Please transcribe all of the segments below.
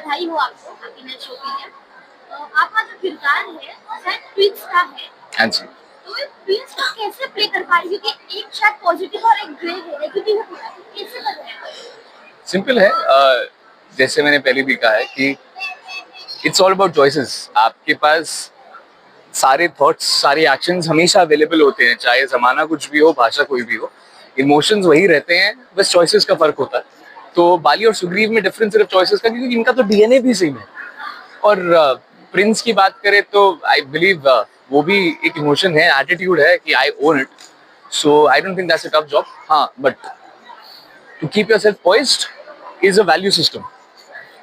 बधाई हो आपको आपके नए शो के लिए। आपका जो किरदार है शायद ट्विंस का है। हाँ जी। तो ये ट्विंस को कैसे प्ले कर पा रही है क्योंकि एक शायद पॉजिटिव और एक ग्रे है नेगेटिव है पूरा, तो कैसे कर रहे हैं? सिंपल है। जैसे मैंने पहले भी कहा है कि इट्स ऑल अबाउट चॉइसेस। आपके पास सारे थॉट्स, सारे एक्शंस हमेशा अवेलेबल होते हैं, चाहे जमाना कुछ भी हो, भाषा कोई भी हो, इमोशंस वही रहते हैं, बस चॉइसेस का फर्क होता है। तो बाली और सुग्रीव में डिफरेंस सिर्फ चॉइसेस का, क्योंकि इनका तो डीएनए भी सेम है। और प्रिंस की बात करें तो आई बिलीव वो भी एक इमोशन है, एटीट्यूड है कि I own it. So I don't think that's a tough job. हाँ, but to keep yourself poised is a value system.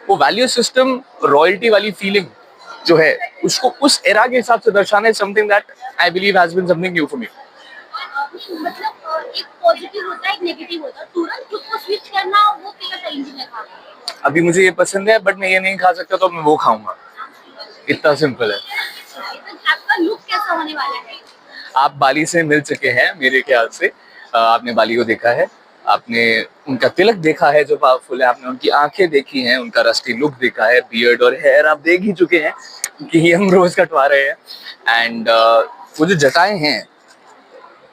वो वैल्यू सिस्टम, रॉयल्टी वाली फीलिंग जो है, उसको उस एरा के हिसाब से दर्शाना, something that I believe has been something new for me. मतलब एक पॉजिटिव होता है एक नेगेटिव होता है, तुरंत खुद को स्विच करना वो कितना चैलेंजिंग है। अभी मुझे ये पसंद है बट मैं ये नहीं खा सकता, तो मैं वो खाऊंगा। इतना सिंपल है। आपका लुक कैसा होने वाला है? आप बाली से मिल चुके हैं मेरे ख्याल से। आपने बाली को देखा है, आपने उनका तिलक देखा है जो पावरफुल है, आपने उनकी आंखें देखी हैं, उनका रस्टी लुक देखा है, बियर्ड और हेयर आप देख ही चुके हैं कि हम रोज कटवा रहे हैं। एंड वो जो जटाएं हैं,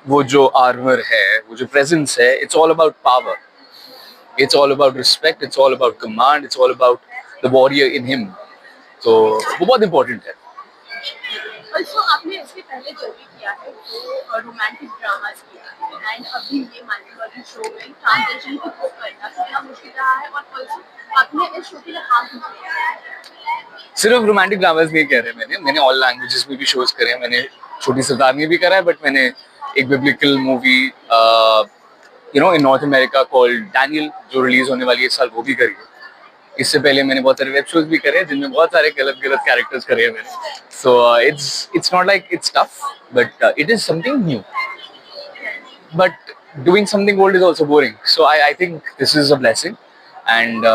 वो जो आर्मर है, वो जो प्रेजेंस है, it's all about power, it's all about respect, it's all about command, it's all about the warrior in him. तो वो बहुत इंपॉर्टेंट है। ऑल्सो आपने इसके पहले जो भी किया है वो रोमांटिक ड्रामास किया है एंड अभी ये मानने वाली शो में ट्रांजिशन को कोप करना कितना मुश्किल रहा है और ऑल्सो आपने इस शो के लिए काम किया है। सिर्फ रोमांटिक ड्रामास नहीं कह रहे, मैंने ऑल लैंग्वेजेस में भी शोज करे हैं। मैंने छोटी सरदार में भी करा है, बट मैंने एक बिब्लिकल मूवी इन नॉर्थ अमेरिका कॉल्ड डैनियल जो रिलीज होने वाली है इस साल, वो भी करी है। इससे पहले मैंने बहुत सारे वेब शोज भी करे हैं जिनमें बहुत सारे गलत गलत कैरेक्टर्स करे हैं मैंने। So it's not like it's tough, but it is something new. But doing something old is also boring, so I think this is a blessing. And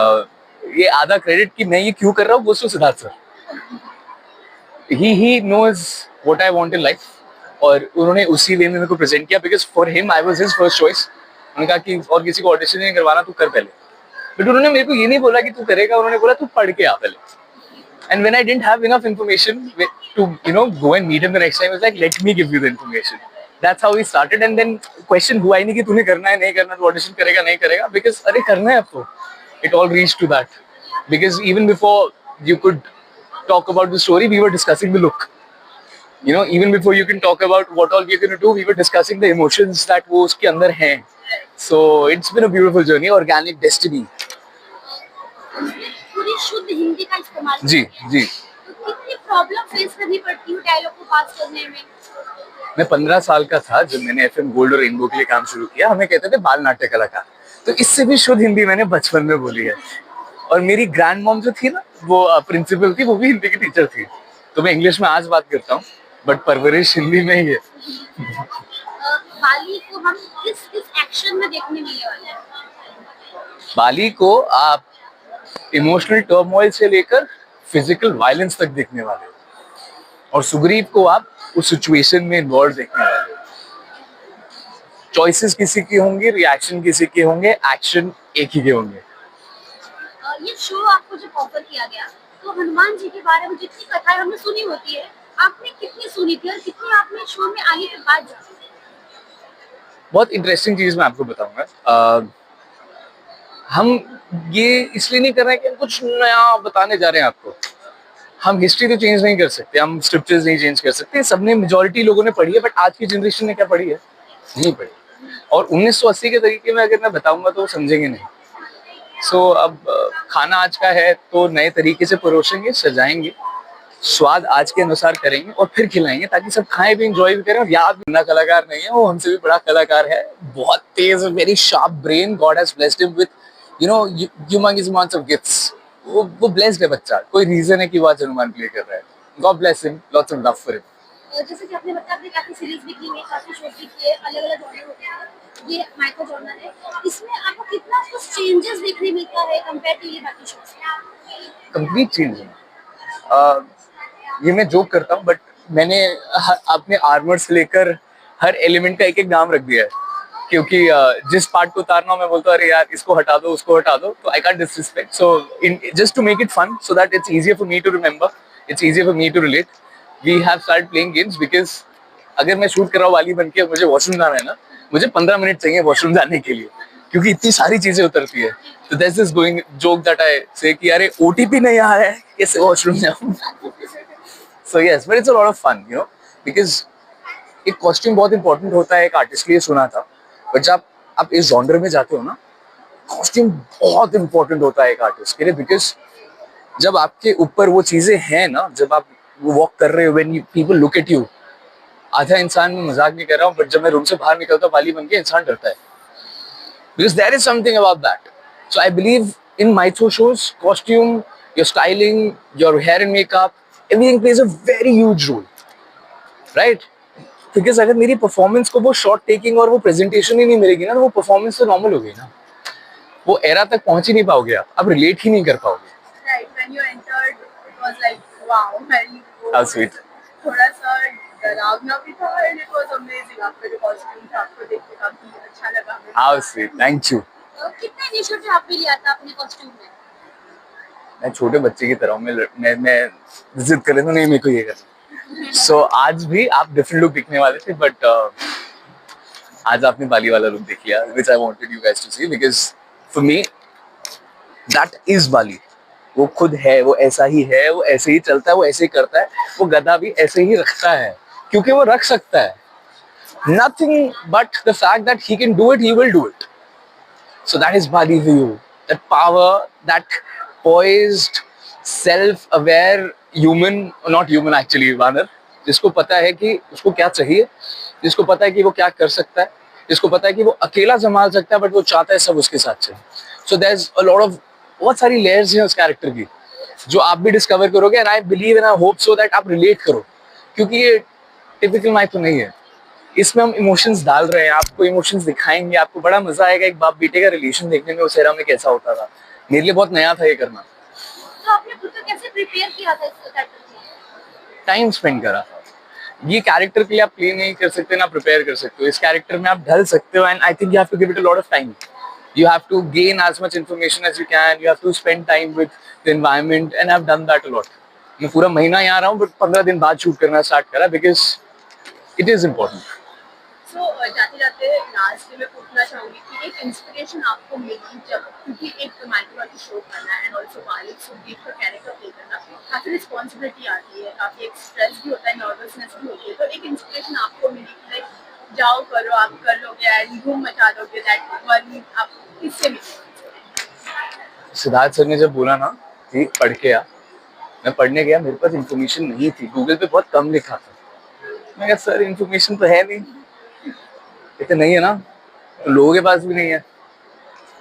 ये आधा क्रेडिट कि मैं ये क्यों कर रहा हूँ वो तो Siddharth sir, he knows what I want in life, और उन्होंने उसी वे में मेरे को प्रेजेंट किया, because for him I was his first choice. उन्होंने कहा कि और किसी को ऑडिशन नहीं करवाना, तू कर पहले। बट उन्होंने मेरे को ये नहीं बोला कि तू करेगा, उन्होंने बोला तू पढ़ के आ पहले। And when I didn't have enough information to go and meet him the next time, was like let me give you the information. That's how we started. And then question हुआ ही नहीं कि तूने करना है नहीं करना, तू ऑडिशन करेगा नहीं करेगा, बिकॉज अरे करना है अब तो। It all reach to that, because even before you could talk about the story, we were discussing the look. Even before you can talk about what all we're going to do, we were discussing the emotions that वो उसके अंदर हैं. So it's been a beautiful journey, organic destiny. पूरी शुद्ध हिंदी का इस्तेमाल जी जी। तो कितनी प्रॉब्लम फेस करनी पड़ती है डायलॉग को पास करने में? मैं 15 साल का था जब मैंने FM गोल्ड और रेनबो के लिए काम शुरू किया। हमें कहते थे बाल नाट्य कलाकार, तो इससे भी शुद्ध हिंदी मैंने बचपन में बोली है। और मेरी ग्रैंड मॉम जो थी ना, वो प्रिंसिपल थी, वो भी हिंदी की टीचर थी। तो मैं इंग्लिश में आज बात करता हूँ, बट परवरिश हिंदी में ही है। बाली को हम किस किस एक्शन में देखने मिलने वाले हैं? बाली को आप इमोशनल टर्मोइल से लेकर फिजिकल वायलेंस तक देखने वाले हो, और सुग्रीव को आप उस सिचुएशन में इन्वॉल्व देखने वाले हो। चॉइसेस किसी की होंगी, रिएक्शन किसी के होंगे, एक्शन एक ही के होंगे। ये शो आपको जब ऑफर किया गया तो हनुमान जी के बारे में जितनी कथाएं हमने सुनी होती है, आपने कितनी सुनी थी और कितनी आपने शो में आने के बाद जानी? बहुत इंटरेस्टिंग चीज मैं आपको बताऊंगा। हम ये इसलिए नहीं कर रहे हैं कि हम कुछ नया बताने जा रहे हैं आपको। हम हिस्ट्री तो चेंज नहीं कर सकते, हम स्क्रिप्चर्स नहीं चेंज कर सकते। सबने, मेजॉरिटी लोगों ने पढ़ी है, बट आज की जनरेशन ने क्या पढ़ी है? नहीं पढ़ी। और 1980 के तरीके में अगर मैं बताऊंगा तो वो समझेंगे नहीं। सो अब खाना आज का है तो नए तरीके से परोसेंगे, सजाएंगे, स्वाद आज के अनुसार करेंगे और फिर खिलाएंगे, ताकि सब खाएं भी, एंजॉय भी करें। और याद बिना कलाकार नहीं है, वो हमसे भी बड़ा कलाकार है, बहुत तेज, very sharp brain. God has blessed him with humongous amounts of gifts. वो ब्लेस्ड है बच्चा, कोई रीजन है कि वो आज हनुमान प्ले कर रहा है। God bless him, lots of love for him. जैसे कि आपने बताया, आपने काफी सीरीज भी की है, काफी शोज भी किए, अलग-अलग जॉनर होते हैं। ये माइक्रो जॉनर है, इसमें आपको कितना कुछ चेंजेस देखने मिलता है कंपैरेटिवली बाकी शोज से? कंप्लीट चेंज है। ये मैं जोक करता हूँ, बट मैंने अपने आर्मर से लेकर हर एलिमेंट का एक एक नाम रख दिया है क्योंकि जिस पार्ट को उतारना हो मैं बोलता हूँ अरे यार इसको हटा दो उसको हटा दो, तो I can't disrespect, so in just to make it fun so that it's easier for me to remember, it's easier for me to relate, we have start playing games because अगर मैं शूट कर रहा हूँ वाली बन के मुझे washroom जाना है ना, मुझे 15 मिनट चाहिए वॉशरूम जाने के लिए, क्योंकि इतनी सारी चीजें उतरती है। तो that's this going joke that I से कि अरे ओटीपी नहीं आ रहा है कैसे वॉशरूम जाऊं। So yes, but it's a lot of fun you know, because एक कॉस्ट्यूम बहुत इंपॉर्टेंट होता है एक आर्टिस्ट के लिए, सुना था, बट जब आप इस जॉनर में जाते हो ना, कॉस्ट्यूम बहुत इंपॉर्टेंट होता है एक आर्टिस्ट के लिए, बिकॉज जब आपके ऊपर वो चीजें हैं ना, जब आप वॉक कर रहे हो, when people look at you, आधा इंसान, मैं मजाक नहीं कर रहा हूँ, बट जब मैं रूम से बाहर निकलता हूँ वाली बन के, इंसान डरता है, because there is something about that. So I believe in mytho shows, costume, your styling, your hair and makeup, everything plays a very huge role, right? Because अगर मेरी परफॉर्मेंस को वो शॉट टेकिंग और वो प्रेजेंटेशन ही नहीं मिलेगी ना, तो वो परफॉर्मेंस तो नॉर्मल हो गई ना, वो एरा तक पहुंच ही नहीं पाओगे, आप रिलेट ही नहीं कर पाओगे। Right, when you entered, it was like wow, when you How sweet. थोड़ा सा डरावना भी था and it was amazing, आपका जो कॉस्ट्यूम था आपको देख के काफी अच्छा लगा हमें। How sweet, thank you. कितना इनिशिएटिव आपने लिया था अपने कॉस्ट्यूम में? मैं छोटे बच्चे की तरह हूँ, मैं जिद करे तो नहीं मेरे को ये करना। सो आज भी आप डिफरेंट लुक दिखने वाले थे, बट आज आपने बाली वाला लुक देख लिया, which I wanted you guys to see, because for me that is बाली। वो खुद है, वो ऐसा ही है, वो ऐसे ही चलता है, वो ऐसे ही करता है, वो गधा भी ऐसे ही रखता है क्योंकि वो रख सकता है। Nothing but the fact that he can do it, he will do it. So that is Bali for you. That power, that poised, self-aware human, not human actually, वानर, जिसको पता है कि उसको क्या चाहिए, जिसको पता है कि वो क्या कर सकता है, जिसको पता है कि वो अकेला संभाल सकता है, बट वो चाहता है सब उसके साथ चले। So there's a lot of, बहुत सारी लेयर्स हैं उस कैरेक्टर की जो आप भी डिस्कवर करोगे, and I believe and I hope so that आप रिलेट करो, क्योंकि ये टिपिकल माइथो नहीं है। इसमें हम इमोशंस डाल रहे हैं, आपको इमोशंस दिखाएंगे, आपको बड़ा मजा आएगा एक बाप बेटे का रिलेशन देखने में उस एरा में कैसा होता था। मेरे लिए बहुत नया था ये करना। तो आपने खुद को कैसे प्रिपेयर किया था इस कैरेक्टर के लिए? टाइम स्पेंड करा था। ये कैरेक्टर के लिए आप प्ले नहीं कर सकते ना प्रिपेयर कर सकते हो, इस कैरेक्टर में आप ढल सकते हो, and I think you have to give it a lot of time. You have to gain as much information as you can. You have to spend time with the environment, and I've done that a lot. मैं पूरा महीना यहाँ रहा हूँ, but 15 दिन बाद shoot करना start करा, because it is important. So जाते जाते लास्ट में पूछना चाहूंगी कि एक इंस्पिरेशन आपको मिली जब, क्योंकि एक रोमांटिक शो करना है एंड ऑल्सो बालिक सुदीप का कैरेक्टर प्ले करना काफी रिस्पॉन्सिबिलिटी आती है, काफी एक स्ट्रेस भी होता है, नर्वसनेस भी होती है, तो एक इंस्पिरेशन आपको मिली कि लाइक जाओ करो, आप कर लोगे एंड धूम मचा दोगे, दैट वन आप किससे मिले? सिद्धार्थ सर ने जब बोला ना कि पढ़ के आ, मैं पढ़ने गया, मेरे पास इन्फॉर्मेशन नहीं थी, गूगल पे बहुत कम लिखा था। मैं कहा सर इन्फॉर्मेशन तो है नहीं, इतने नहीं है ना, तो लोगों के पास भी नहीं है,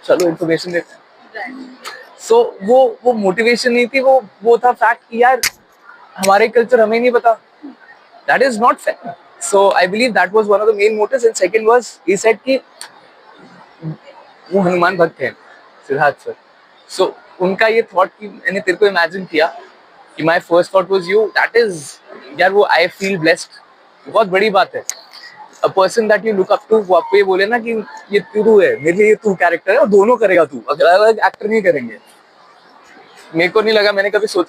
चलो इन्फॉर्मेशन देते हैं। सो वो मोटिवेशन नहीं थी, वो था फैक्ट कि यार हमारे कल्चर हमें नहीं पता, that is not fair. So I believe that was one of the main motives, and second was he said कि वो हनुमान भक्त हैं सिद्धार्थ सर, सो उनका ये थॉट कि मैंने तेरे को इमेजिन किया कि my first thought was you, that is यार वो आई फील ब्लेस्ड, बहुत बड़ी बात है। A person that you look up to, वो आपको ये बोले ना कि ये तू है, मेरे लिए ये तू कैरेक्टर है, और दोनों करेगा तू, अगर अलग एक्टर नहीं करेंगे। मेरे को नहीं लगा, मैंने कभी सोचा